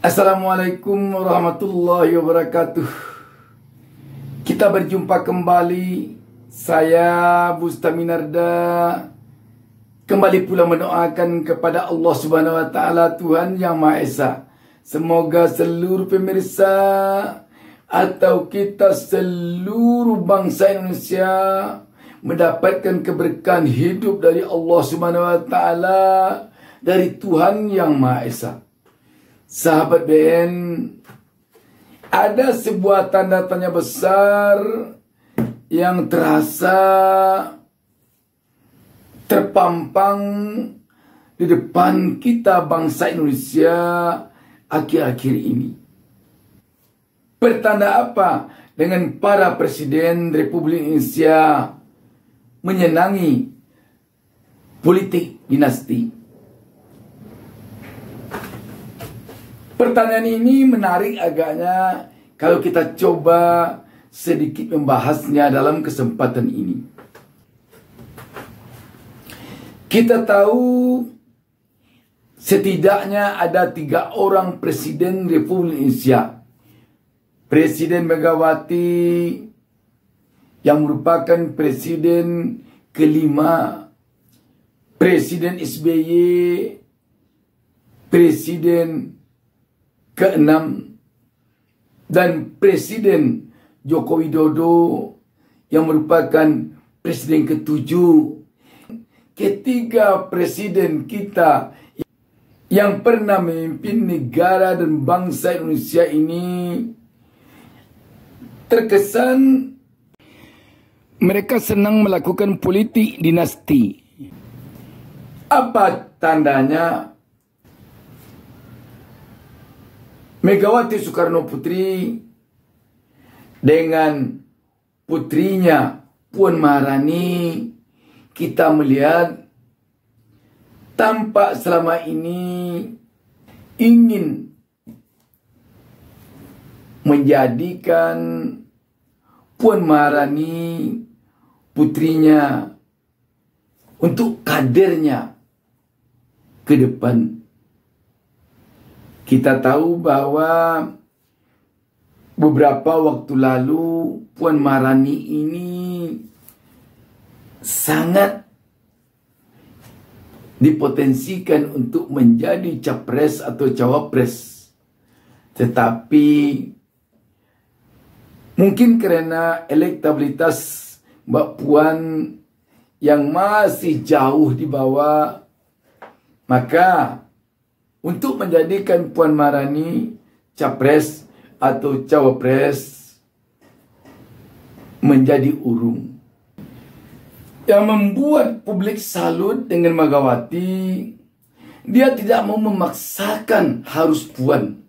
Assalamualaikum warahmatullahi wabarakatuh. Kita berjumpa kembali. Saya Bustaminarda kembali pula mendoakan kepada Allah Subhanahu wa taala, Tuhan Yang Maha Esa. Semoga seluruh pemirsa atau kita seluruh bangsa Indonesia mendapatkan keberkahan hidup dari Allah Subhanahu wa taala, dari Tuhan Yang Maha Esa. Sahabat BN, ada sebuah tanda tanya besar yang terasa terpampang di depan kita bangsa Indonesia akhir-akhir ini. Pertanda apa dengan para presiden Republik Indonesia menyenangi politik dinasti? Pertanyaan ini menarik agaknya kalau kita coba sedikit membahasnya dalam kesempatan ini. Kita tahu setidaknya ada 3 orang presiden Republik Indonesia. Presiden Megawati yang merupakan presiden kelima, Presiden SBY, Presiden ke-6, dan Presiden Joko Widodo yang merupakan presiden ke-7. Ketiga presiden kita yang pernah memimpin negara dan bangsa Indonesia ini terkesan mereka senang melakukan politik dinasti. Apa tandanya? Megawati Soekarno Putri dengan putrinya Puan Maharani, kita melihat tampak selama ini ingin menjadikan Puan Maharani, putrinya, untuk kadernya ke depan. Kita tahu bahwa beberapa waktu lalu Puan Maharani ini sangat dipotensikan untuk menjadi capres atau cawapres. Tetapi mungkin karena elektabilitas Mbak Puan yang masih jauh di bawah, maka untuk menjadikan Puan Maharani capres atau cawapres menjadi urung. Yang membuat publik salut dengan Megawati, dia tidak mau memaksakan harus Puan.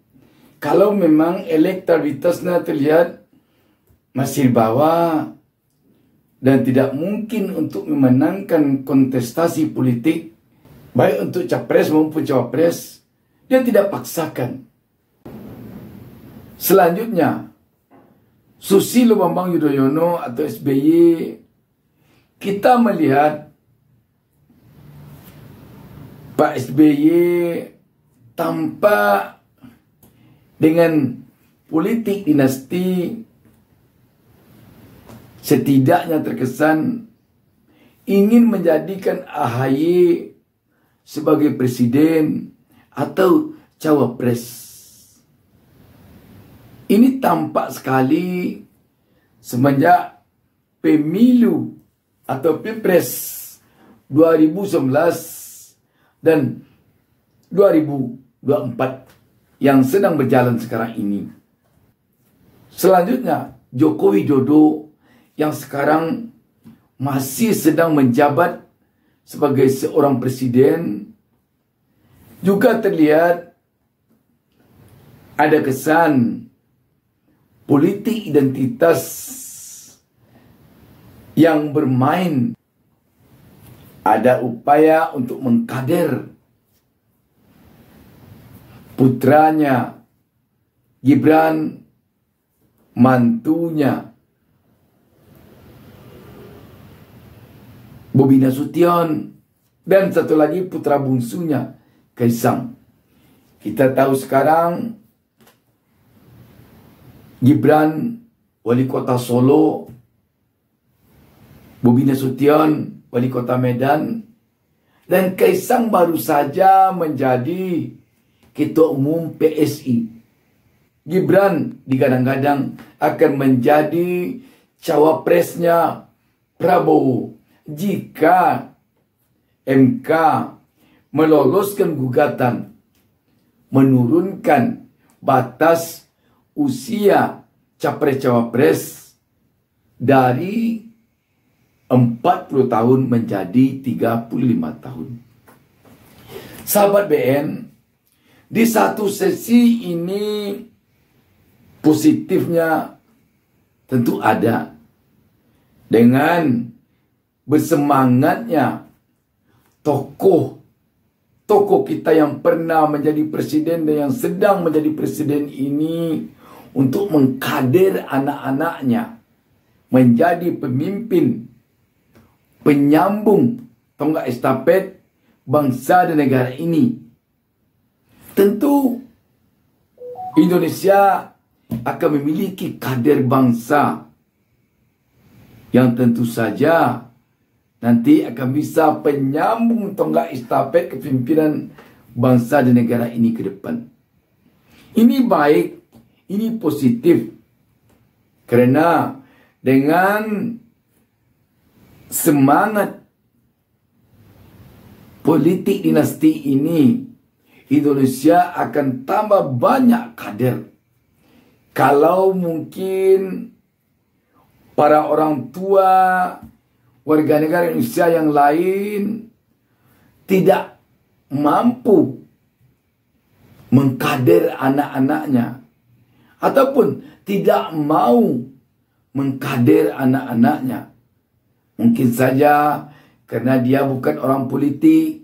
Kalau memang elektabilitasnya terlihat masih di bawah dan tidak mungkin untuk memenangkan kontestasi politik, baik untuk capres maupun cawapres, dia tidak paksakan. Selanjutnya, Susilo Bambang Yudhoyono atau SBY, kita melihat Pak SBY tampak dengan politik dinasti setidaknya terkesan ingin menjadikan AHY sebagai presiden atau cawapres. Ini tampak sekali semenjak pemilu atau Pilpres 2019 dan 2024 yang sedang berjalan sekarang ini. Selanjutnya, Joko Widodo yang sekarang masih sedang menjabat sebagai seorang presiden, juga terlihat ada kesan politik identitas yang bermain. Ada upaya untuk mengkader putranya Gibran, mantunya Bobi Nasution, dan satu lagi putra bungsunya Kaisang. Kita tahu sekarang Gibran, Wali Kota Solo, Bobi Nasution, Wali Kota Medan, dan Kaisang baru saja menjadi Ketua Umum PSI. Gibran digadang-gadang akan menjadi cawapresnya Prabowo jika MK meloloskan gugatan menurunkan batas usia capres-cawapres dari 40 tahun menjadi 35 tahun. Sahabat BN, di satu sesi ini positifnya tentu ada. Dengan bersemangatnya tokoh kita yang pernah menjadi presiden dan yang sedang menjadi presiden ini untuk mengkader anak-anaknya menjadi pemimpin penyambung tonggak estafet bangsa dan negara ini. Tentu Indonesia akan memiliki kader bangsa yang tentu saja nanti akan bisa penyambung tonggak estafet kepemimpinan bangsa dan negara ini ke depan. Ini baik, ini positif. Kerana dengan semangat politik dinasti ini, Indonesia akan tambah banyak kader. Kalau mungkin para orang tua warga negara Indonesia yang lain tidak mampu mengkader anak-anaknya ataupun tidak mau mengkader anak-anaknya, mungkin saja karena dia bukan orang politik,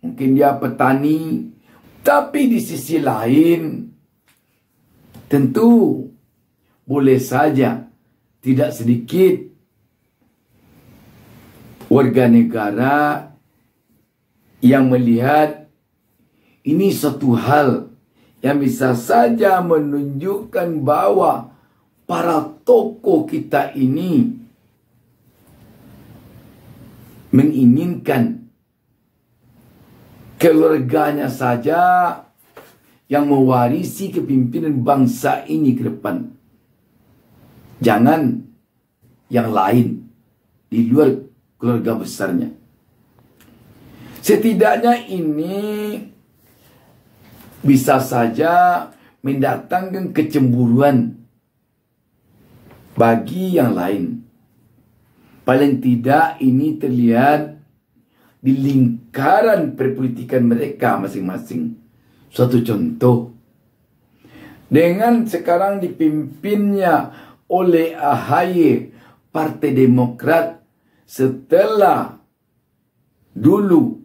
mungkin dia petani. Tapi di sisi lain tentu boleh saja tidak sedikit warga negara yang melihat ini suatu hal yang bisa saja menunjukkan bahwa para tokoh kita ini menginginkan keluarganya saja yang mewarisi kepimpinan bangsa ini ke depan. Jangan yang lain di luar keluarga besarnya. Setidaknya ini bisa saja mendatangkan kecemburuan bagi yang lain. Paling tidak ini terlihat di lingkaran perpolitikan mereka masing-masing. Suatu contoh, dengan sekarang dipimpinnya oleh AHY Partai Demokrat setelah dulu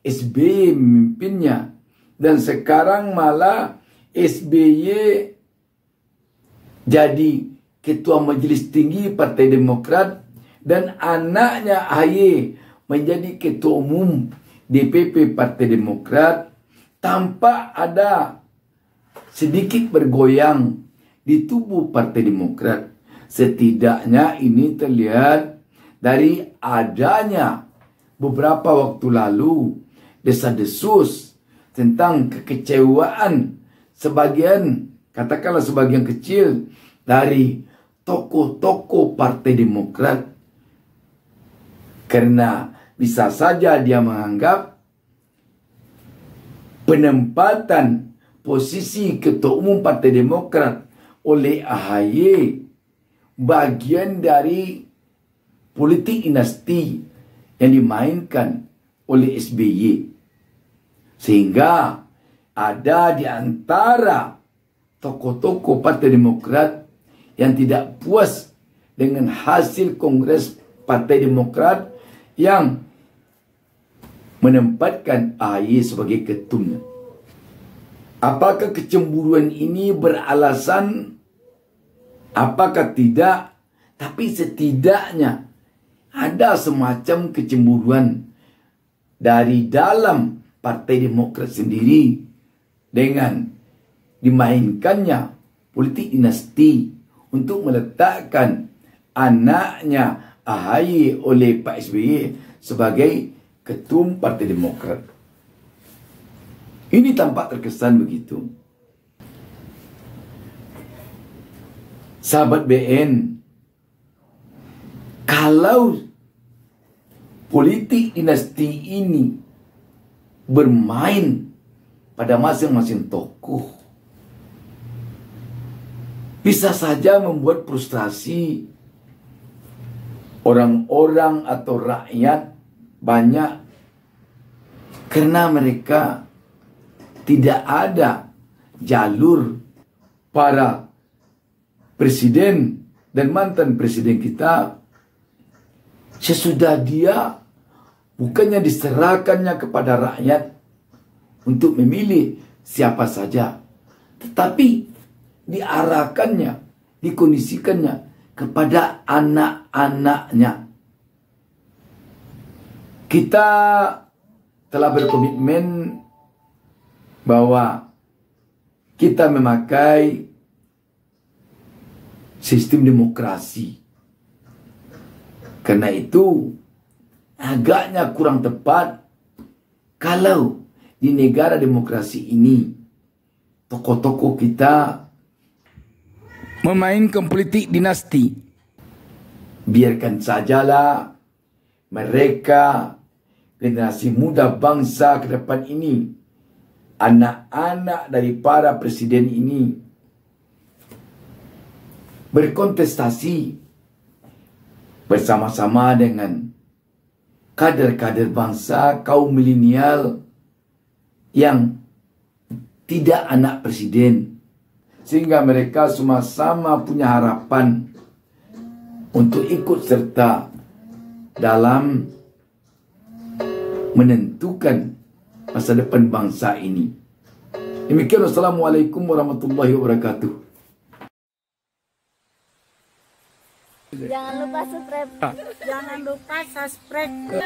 SBY memimpinnya, dan sekarang malah SBY jadi Ketua Majelis Tinggi Partai Demokrat dan anaknya AHY menjadi Ketua Umum DPP Partai Demokrat. Tampak ada sedikit bergoyang di tubuh Partai Demokrat. Setidaknya ini terlihat dari adanya beberapa waktu lalu desas-desus tentang kekecewaan sebagian, katakanlah sebagian kecil dari tokoh-tokoh Partai Demokrat, karena bisa saja dia menganggap penempatan posisi Ketua Umum Partai Demokrat oleh AHY bagian dari politik dinasti yang dimainkan oleh SBY. Sehingga ada di antara tokoh-tokoh Partai Demokrat yang tidak puas dengan hasil Kongres Partai Demokrat yang menempatkan AHY sebagai ketumnya. Apakah kecemburuan ini beralasan? Apakah tidak? Tapi setidaknya ada semacam kecemburuan dari dalam Partai Demokrat sendiri dengan dimainkannya politik dinasti untuk meletakkan anaknya AHY oleh Pak SBY sebagai ketum Partai Demokrat. Ini tampak terkesan begitu. Sahabat BN, kalau politik dinasti ini bermain pada masing-masing tokoh, bisa saja membuat frustrasi orang-orang atau rakyat banyak karena mereka tidak ada jalur para presiden dan mantan presiden kita sesudah dia bukannya diserahkannya kepada rakyat untuk memilih siapa saja, tetapi diarahkannya, dikondisikannya kepada anak-anaknya. Kita telah berkomitmen bahwa kita memakai sistem demokrasi. Karena itu agaknya kurang tepat kalau di negara demokrasi ini tokoh-tokoh kita memainkan politik dinasti. Biarkan sajalah mereka, generasi muda bangsa ke depan ini, anak-anak dari para presiden ini, berkontestasi bersama-sama dengan kader-kader bangsa, kaum milenial yang tidak anak presiden, sehingga mereka sama-sama punya harapan untuk ikut serta dalam menentukan masa depan bangsa ini. Demikian, wassalamualaikum warahmatullahi wabarakatuh. Jangan lupa subscribe.